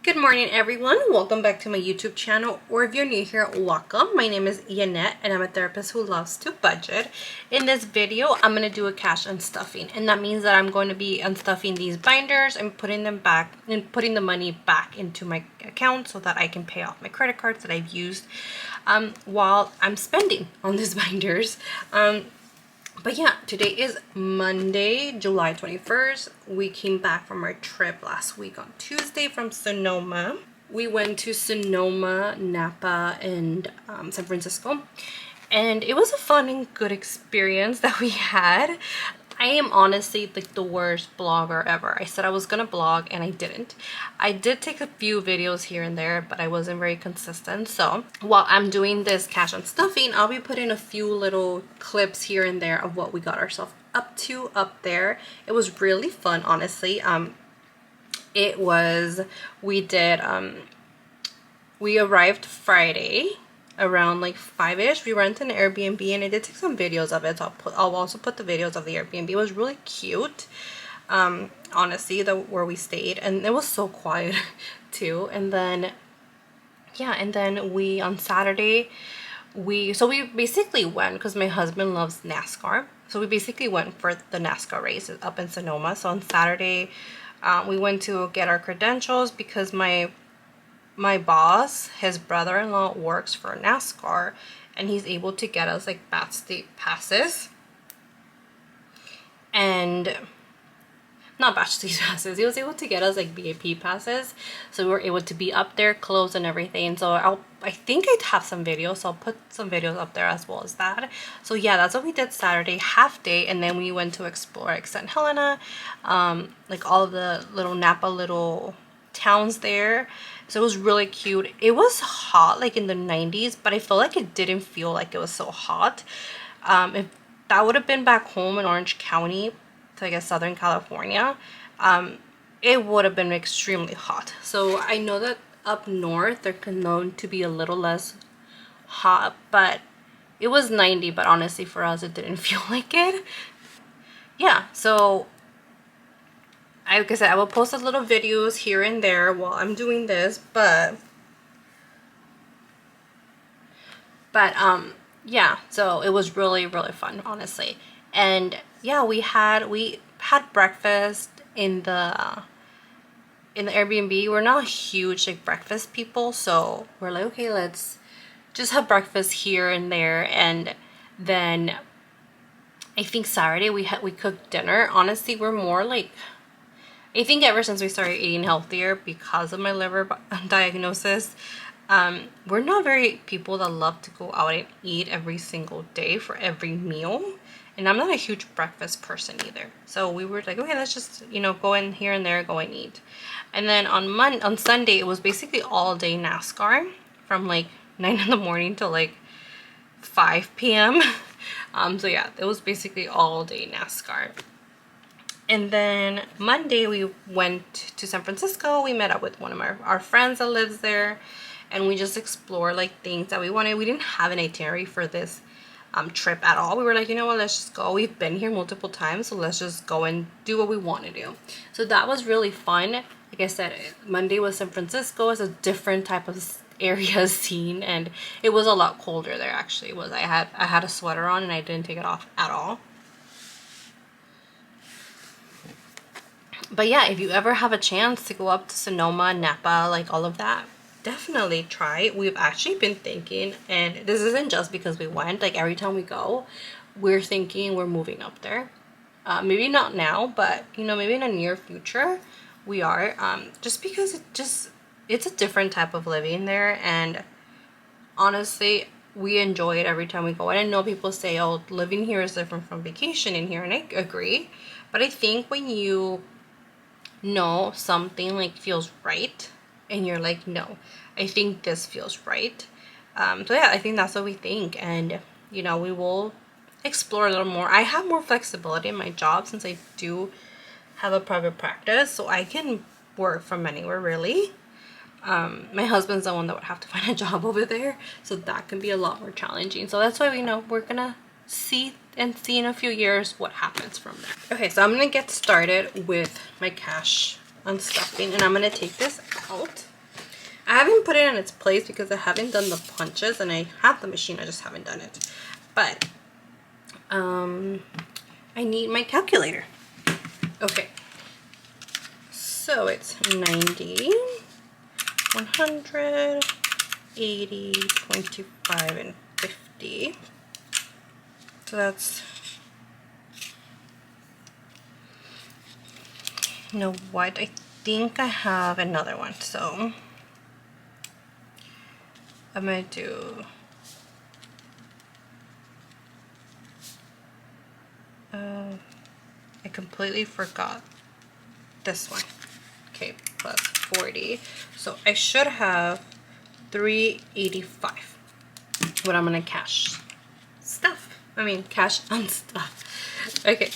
Good morning, everyone. Welcome back to my YouTube channel, or if you're new here, welcome. My name is Yanette and I'm a therapist who loves to budget. In this video, I'm going to do a cash unstuffing, and that means that I'm going to be unstuffing these binders and putting them back and putting the money back into my account so that I can pay off my credit cards that I've used while I'm spending on these binders. But yeah, today is Monday, July 21st. We came back from our trip last week on Tuesday from Sonoma. We went to Sonoma, Napa, and San Francisco. And it was a fun and good experience that we had. I am honestly like the worst blogger ever. I said I was gonna blog and I didn't. I did take a few videos here and there, but I wasn't very consistent. So while I'm doing this cash unstuffing, I'll be putting a few little clips here and there of what we got ourselves up to up there. It was really fun, honestly. We arrived Friday around like 5-ish. We rented an Airbnb and I did take some videos of it, so I'll also put the videos of the Airbnb. It was really cute, honestly, where we stayed, and it was so quiet too. And then we on Saturday we basically went because my husband loves NASCAR, so we basically went for the NASCAR race up in Sonoma. So on Saturday we went to get our credentials because my boss, his brother-in-law, works for NASCAR, and he's able to get us like backstage passes, and not backstage passes. He was able to get us like VIP passes, so we were able to be up there close and everything. So I think I'd have some videos, so I'll put some videos up there as well as that. So yeah, that's what we did Saturday, half day, and then we went to explore like St. Helena, like all of the little Napa little towns there. So it was really cute. It was hot, like in the 90s, but I felt like it didn't feel like it was so hot. If that would have been back home in Orange County, so I guess Southern California, it would have been extremely hot. So I know that up north they're known to be a little less hot, but it was 90, but honestly for us it didn't feel like it. Yeah, so like I said, I will post a little videos here and there while I'm doing this, but yeah, so it was really fun, honestly. And yeah, we had breakfast in the Airbnb. We're not huge like breakfast people, so we're like, okay, let's just have breakfast here and there. And then I think Saturday we cooked dinner. Honestly, we're more like, I think ever since we started eating healthier because of my liver diagnosis, we're not very people that love to go out and eat every single day for every meal. And I'm not a huge breakfast person either. So we were like, okay, let's just, go in here and there, go and eat. And then on Sunday, it was basically all day NASCAR from like 9 in the morning to like 5 p.m. So yeah, it was basically all day NASCAR. And then Monday we went to San Francisco. We met up with one of our friends that lives there, and we just explored like things that we wanted. We didn't have an itinerary for this trip at all. We were like, you know what, let's just go. We've been here multiple times, so let's just go and do what we want to do. So that was really fun. Like I said, Monday was San Francisco. It's a different type of area scene, and it was a lot colder there. Actually, it was. I had a sweater on and I didn't take it off at all. But yeah, if you ever have a chance to go up to Sonoma, Napa, like all of that, definitely try it. We've actually been thinking, and this isn't just because we went, like every time we go, we're thinking we're moving up there. Maybe not now, but maybe in the near future we are, just because it's a different type of living there, and honestly we enjoy it every time we go. And I know people say, oh, living here is different from vacation in here, and I agree, but I think when you know something like feels right and you're like, no, I think this feels right, so yeah, I think that's what we think. And we will explore a little more. I have more flexibility in my job since I do have a private practice, so I can work from anywhere really. My husband's the one that would have to find a job over there, so that can be a lot more challenging. So that's why we're gonna see in a few years what happens from there. Okay, so I'm gonna get started with my cash unstuffing, and I'm gonna take this out. I haven't put it in its place because I haven't done the punches, and I have the machine, I just haven't done it. But I need my calculator. Okay, so it's 90, 100, 80, 25, and 50. So that's, you know what, I think I have another one, so I'm gonna do I completely forgot this one. Okay, plus 40, so I should have 385. But I'm gonna cash stuff. I mean, cash on stuff. Okay,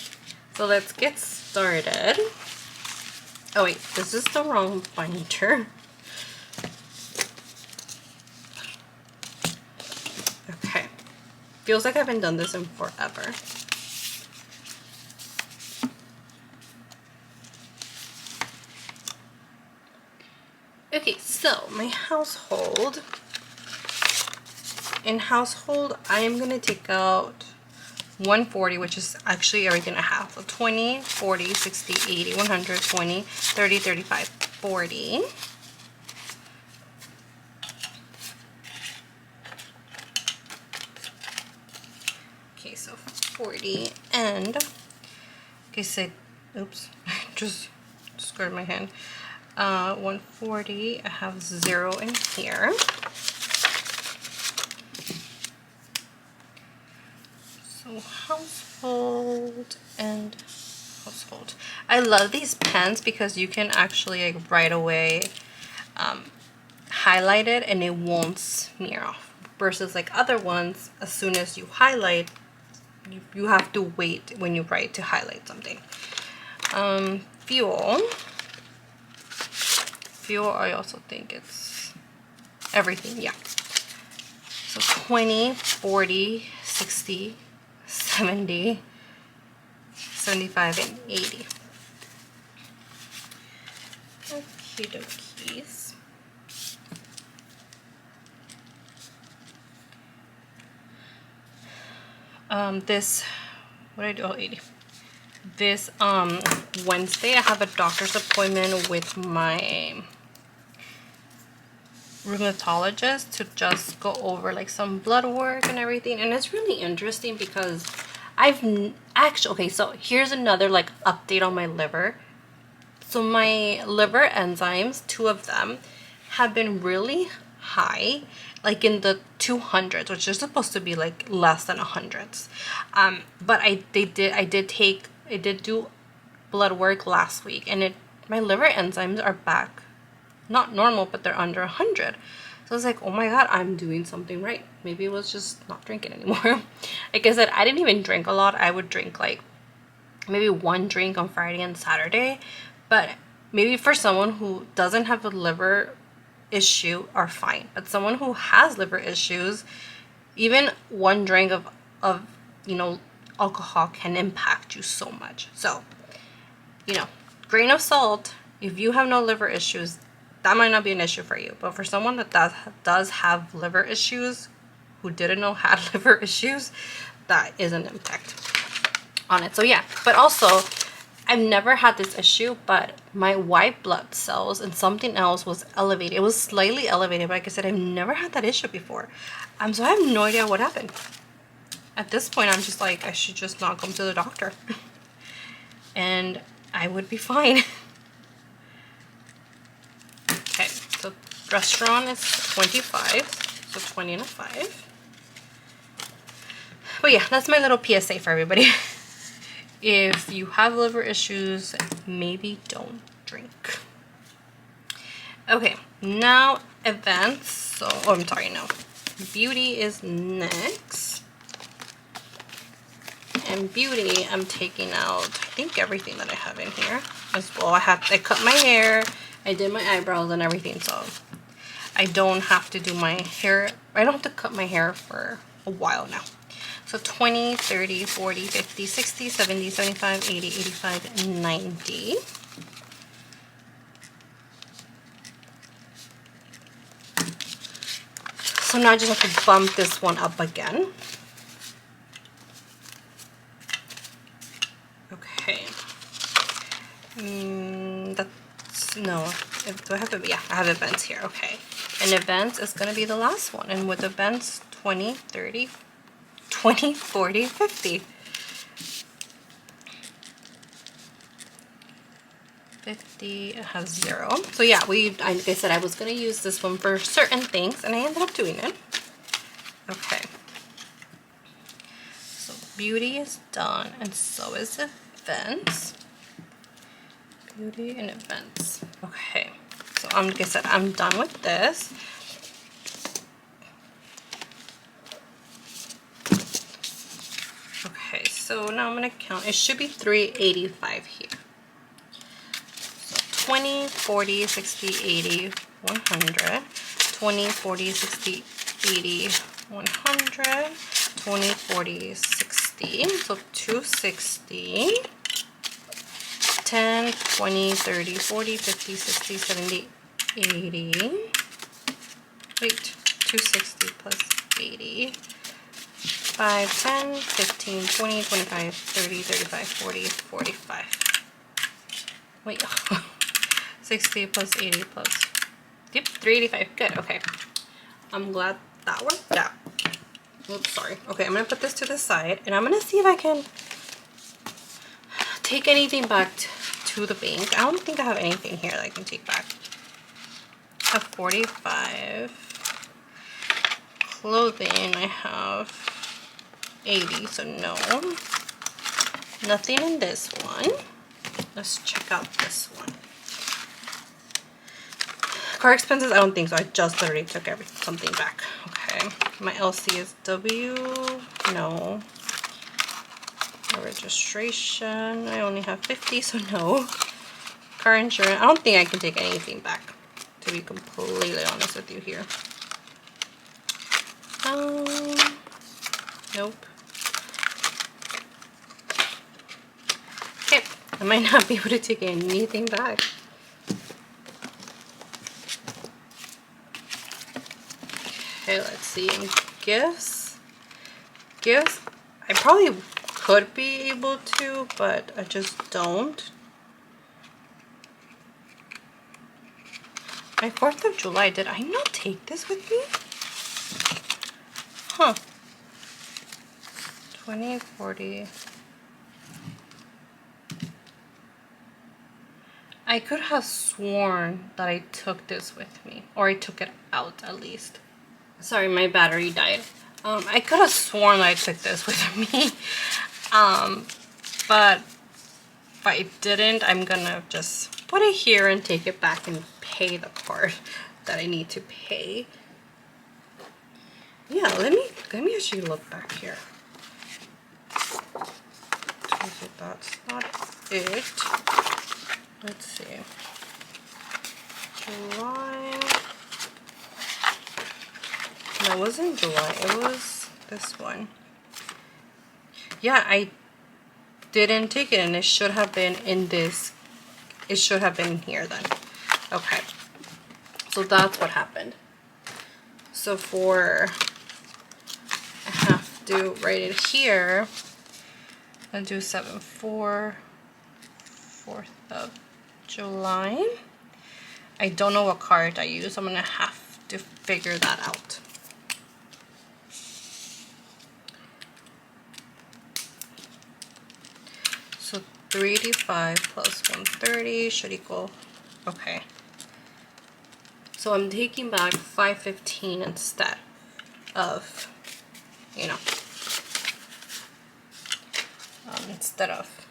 so let's get started. Oh wait, this is the wrong binder. Okay, feels like I haven't done this in forever. Okay, so my household. In household, I am gonna take out 140, which is actually everything I have. So 20, 40, 60, 80, 100, 20, 30, 35, 40. Okay, so 40 and, okay, so, oops, just squared my hand. 140, I have 0 in here. So household and household. I love these pens because you can actually like right away highlight it and it won't smear off, versus like other ones, as soon as you highlight, you have to wait when you write to highlight something. Fuel, I also think it's everything, yeah. So 20, 40, 60, 70, 75, and 80. Okie dokies. This, what did I do? Oh, 80. This Wednesday I have a doctor's appointment with my rheumatologist to just go over like some blood work and everything, and it's really interesting because I've actually, okay, so here's another like update on my liver. So my liver enzymes, 2 of them, have been really high, like in the 200s, which is supposed to be like less than 100s. But I did do blood work last week, and my liver enzymes are back, not normal, but they're under 100. So I was like, oh my god, I'm doing something right. Maybe it was just not drinking anymore. Like I said, I didn't even drink a lot. I would drink like maybe 1 drink on Friday and Saturday, but maybe for someone who doesn't have a liver issue are fine, but someone who has liver issues, even 1 drink of you know, alcohol can impact you so much. So, you know, grain of salt, if you have no liver issues, that might not be an issue for you, but for someone that does have liver issues, who didn't know had liver issues, that is an impact on it. So yeah, but also I've never had this issue, but my white blood cells and something else was elevated. It was slightly elevated, but like I said, I've never had that issue before. So I have no idea what happened. At this point, I'm just like, I should just not come to the doctor. And I would be fine. Okay, so restaurant is 25, so 20 and a 5. But yeah, that's my little PSA for everybody. If you have liver issues, maybe don't drink. Okay, now events. So, oh, I'm sorry, no. Beauty is next. And beauty, I'm taking out, I think, everything that I have in here as well. I cut my hair, I did my eyebrows and everything, so I don't have to do my hair. I don't have to cut my hair for a while now. So 20, 30, 40, 50, 60, 70, 75, 80, 85, and 90. So now I just have to bump this one up again. Okay. That's, no, do I have it? Yeah, I have events here. Okay. And events is going to be the last one. And with events, 20, 30, 20, 40, 50. 50, it has 0. So yeah, like I said, I was going to use this one for certain things, and I ended up doing it. Okay. So beauty is done, and so is events. Beauty and events. Okay. So like I said, I'm done with this. Okay, so now I'm going to count. It should be 385 here. 20, 40, 60, 80, 100, 20, 40, 60, 80, 100, 20, 40, 60, so 260, 10, 20, 30, 40, 50, 60, 70, 80, wait, 260 plus 80, 5, 10, 15, 20, 25, 30, 35, 40, 45, wait, 60 plus 80 plus, yep, 385. Good. Okay, I'm glad that worked out. Oops, sorry. Okay, I'm gonna put this to the side, and I'm gonna see if I can take anything back to the bank. I don't think I have anything here that I can take back. I have 45. Clothing, I have 80, so no. Nothing in this one. Let's check out this one. Car expenses, I don't think so. I just already took something back. Okay. My LC is W. No. My registration, I only have 50, so no. Car insurance, I don't think I can take anything back, to be completely honest with you here. Nope. Okay. I might not be able to take anything back. Okay, let's see. Gifts. Gifts, I probably could be able to, but I just don't. My 4th of July, did I not take this with me? Huh. 20, 40. I could have sworn that I took this with me, or I took it out at least. Sorry, my battery died. I could have sworn that I took this with me, but if I didn't, I'm gonna just put it here and take it back and pay the card that I need to pay. Yeah, let me actually look back here. That's not it. Let's see. July. No, it wasn't July. It was this one. Yeah, I didn't take it, and it should have been in this. It should have been here then. Okay. So that's what happened. So I have to write it here and do 7/4, 4th of July. I don't know what card I use. I'm gonna have to figure that out. So 385 plus 130 should equal, okay. So I'm taking back 515 instead of, instead of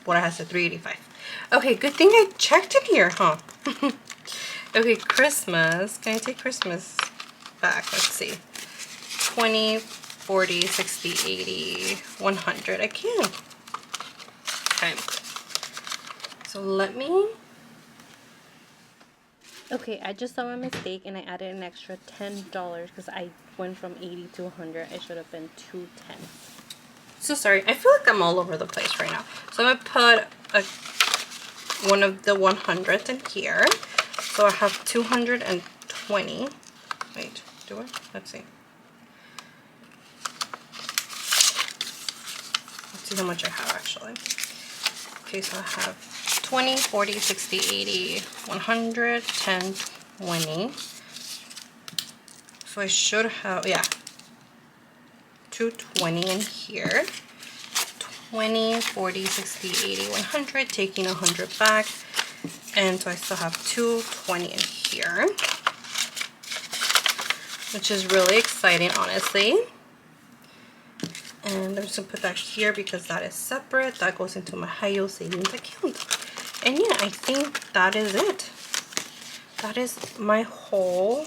what I has to 385. Okay, good thing I checked in here, huh? Okay, Christmas. Can I take Christmas back? Let's see. 20, 40, 60, 80, 100. I can. Okay. So let me... Okay, I just saw my mistake and I added an extra $10 because I went from 80 to 100. It should have been 210. So sorry, I feel like I'm all over the place right now. So I'm gonna put one of the 100s in here. So I have 220. Wait, Do I? Let's see. Let's see how much I have actually. Okay, so I have 20, 40, 60, 80, 100, 10, 20. So I should have, yeah, 220 in here. 20, 40, 60, 80, 100, taking 100 back. And so I still have 220 in here, which is really exciting, honestly. And I'm just gonna put that here because that is separate. That goes into my high yield savings account. And yeah, I think that is it. That is my whole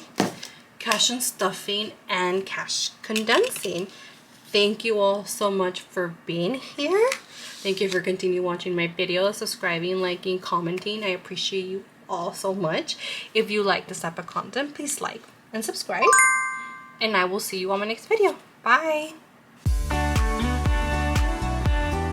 cash and stuffing and cash condensing. Thank you all so much for being here. Thank you for continuing watching my videos, subscribing, liking, commenting. I appreciate you all so much. If you like this type of content, please like and subscribe. And I will see you on my next video. Bye.